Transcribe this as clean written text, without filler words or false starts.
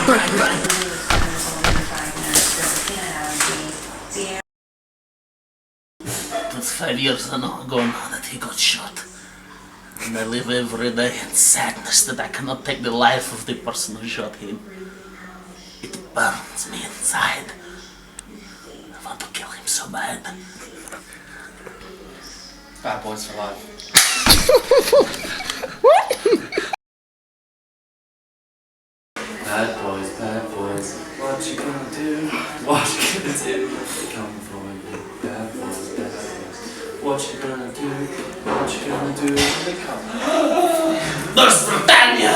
That's 5 years ago now that he got shot. And I live every day in sadness that I cannot take the life of the person who shot him. It burns me inside. I want to kill him so bad. Bad boys for life. Bad boys, what you gonna do? What you gonna do? They come for you. Bad boys, what you gonna do? What you gonna do when they come? There's Britannia!